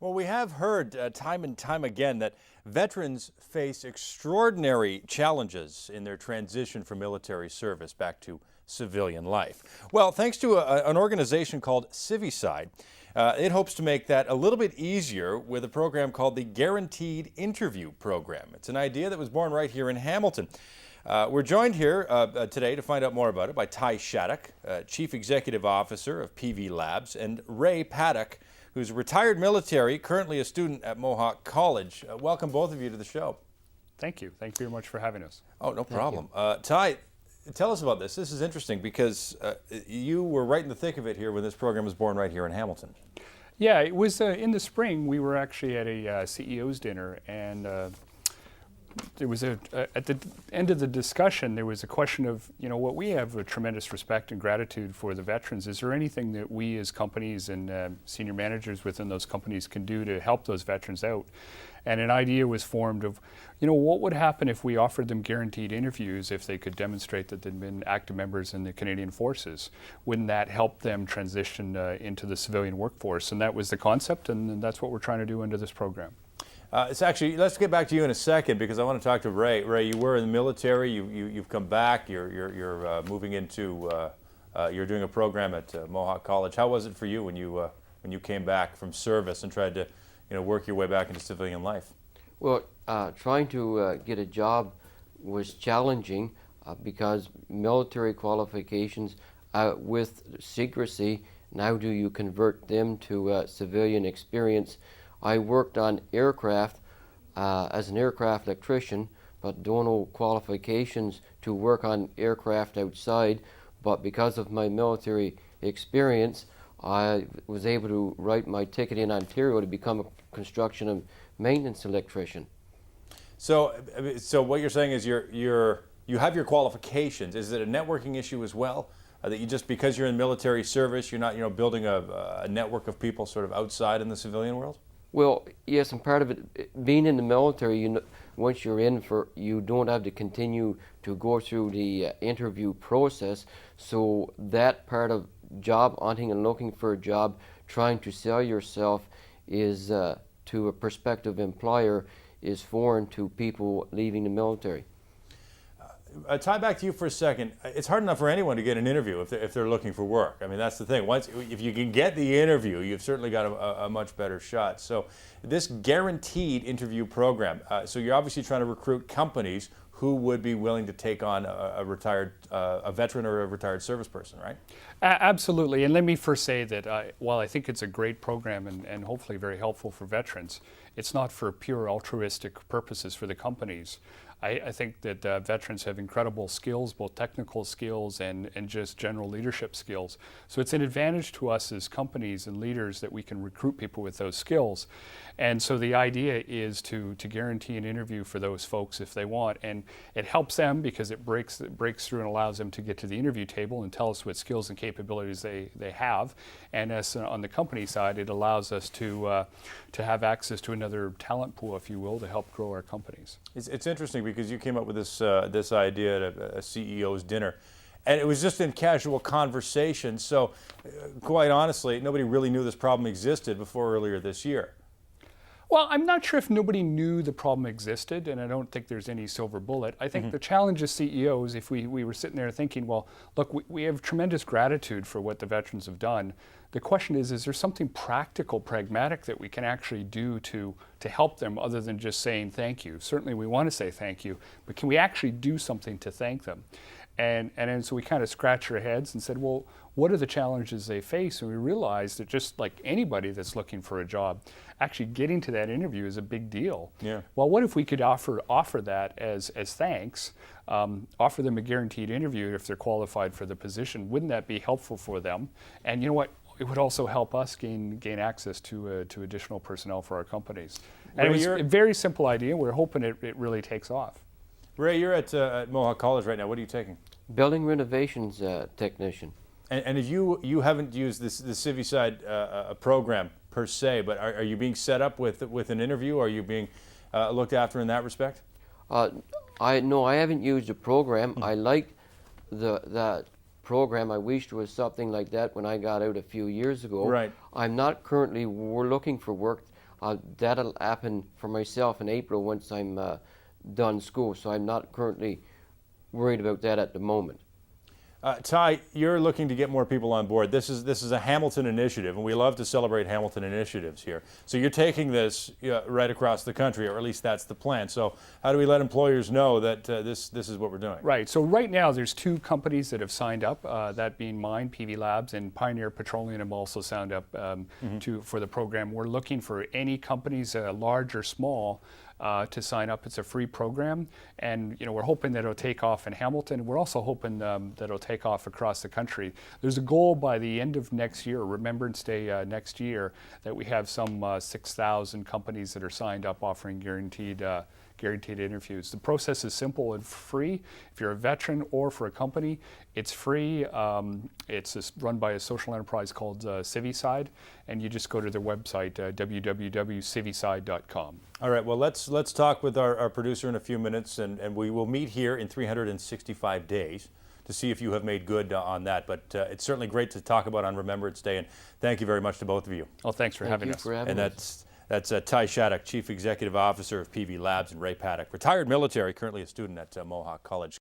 Well, we have heard time and time again that veterans face extraordinary challenges in their transition from military service back to civilian life. Well, thanks to an organization called Civiside, it hopes to make that a little bit easier with a program called the Guaranteed Interview Program. It's an idea that was born right here in Hamilton. We're joined here today to find out more about it by Ty Shattuck, Chief Executive Officer of PV Labs, and Ray Paddock, who's retired military, currently a student at Mohawk College. Welcome both of you to the show. Thank you. Thank you very much for having us. Oh, no problem. Ty, tell us about this. This is interesting because you were right in the thick of it here when this program was born right here in Hamilton. Yeah, it was in the spring. We were actually at a CEO's dinner, and there was at the end of the discussion, there was a question of, what we have a tremendous respect and gratitude for the veterans. Is there anything that we as companies and senior managers within those companies can do to help those veterans out? And an idea was formed of, what would happen if we offered them guaranteed interviews if they could demonstrate that they'd been active members in the Canadian Forces? Wouldn't that help them transition into the civilian workforce? And that was the concept, and that's what we're trying to do under this program. It's actually, let's get back to you in a second because I want to talk to Ray. Ray, you were in the military. You've come back. You're moving into. You're doing a program at Mohawk College. How was it for you when you came back from service and tried to, work your way back into civilian life? Well, trying to get a job was challenging because military qualifications with secrecy. Now, do you convert them to civilian experience? I worked on aircraft as an aircraft electrician, but don't know qualifications to work on aircraft outside. But because of my military experience, I was able to write my ticket in Ontario to become a construction and maintenance electrician. So what you're saying is you have your qualifications. Is it a networking issue as well? That you just, because you're in military service, you're not building a network of people sort of outside in the civilian world? Well, yes, and part of it, being in the military, once you're in, you don't have to continue to go through the interview process. So that part of job hunting and looking for a job, trying to sell yourself is to a prospective employer is foreign to people leaving the military. Tie back to you for a second. It's hard enough for anyone to get an interview if they're looking for work. I mean, that's the thing. If you can get the interview, you've certainly got a much better shot. So this guaranteed interview program, so you're obviously trying to recruit companies who would be willing to take on a veteran or a retired service person, right? Absolutely. And let me first say that while I think it's a great program and hopefully very helpful for veterans, it's not for pure altruistic purposes for the companies. I think that veterans have incredible skills, both technical skills and just general leadership skills. So it's an advantage to us as companies and leaders that we can recruit people with those skills. And so the idea is to guarantee an interview for those folks if they want. And it helps them because it breaks through and allows them to get to the interview table and tell us what skills and capabilities they have. And as on the company side, it allows us to have access to another talent pool, if you will, to help grow our companies. It's interesting because you came up with this idea at a CEO's dinner, and it was just in casual conversation. So, quite honestly, nobody really knew this problem existed before earlier this year. Well, I'm not sure if nobody knew the problem existed, and I don't think there's any silver bullet. I think the challenge as CEOs, if we were sitting there thinking, well, look, we have tremendous gratitude for what the veterans have done. The question is there something practical, pragmatic that we can actually do to help them other than just saying thank you? Certainly we want to say thank you, but can we actually do something to thank them? And so we kind of scratched our heads and said, well, what are the challenges they face? And we realized that just like anybody that's looking for a job, actually getting to that interview is a big deal. Yeah. Well, what if we could offer that as thanks, offer them a guaranteed interview if they're qualified for the position? Wouldn't that be helpful for them? And you know what? It would also help us gain access to additional personnel for our companies. And Ray, it was a very simple idea. We're hoping it really takes off. Ray, you're at Mohawk College right now. What are you taking? Building renovations technician. And if you haven't used the Civiside program per se, but are you being set up with an interview? Are you being looked after in that respect? I haven't used a program. I like that program. I wish there was something like that when I got out a few years ago. Right. I'm not currently looking for work. That'll happen for myself in April once I'm done school, so I'm not currently worried about that at the moment. Ty, you're looking to get more people on board. This is a Hamilton initiative, and we love to celebrate Hamilton initiatives here. So you're taking this right across the country, or at least that's the plan. So how do we let employers know that this is what we're doing? Right. So right now there's 2 companies that have signed up, that being mine, PV Labs, and Pioneer Petroleum have also signed up for the program. We're looking for any companies, large or small, to sign up. It's a free program, and we're hoping that it'll take off in Hamilton. We're also hoping that it'll take off across the country. There's a goal by the end of next year, Remembrance Day next year, that we have some 6,000 companies that are signed up offering guaranteed interviews. The process is simple and free. If you're a veteran or for a company, it's free. It's run by a social enterprise called Civiside, and you just go to their website, www.civiside.com. All right, well, let's talk with our producer in a few minutes, and we will meet here in 365 days to see if you have made good on that. But it's certainly great to talk about on Remembrance Day, and thank you very much to both of you. Well, thanks for having us. And that's Ty Shattuck, Chief Executive Officer of PV Labs, and Ray Paddock, retired military, currently a student at Mohawk College.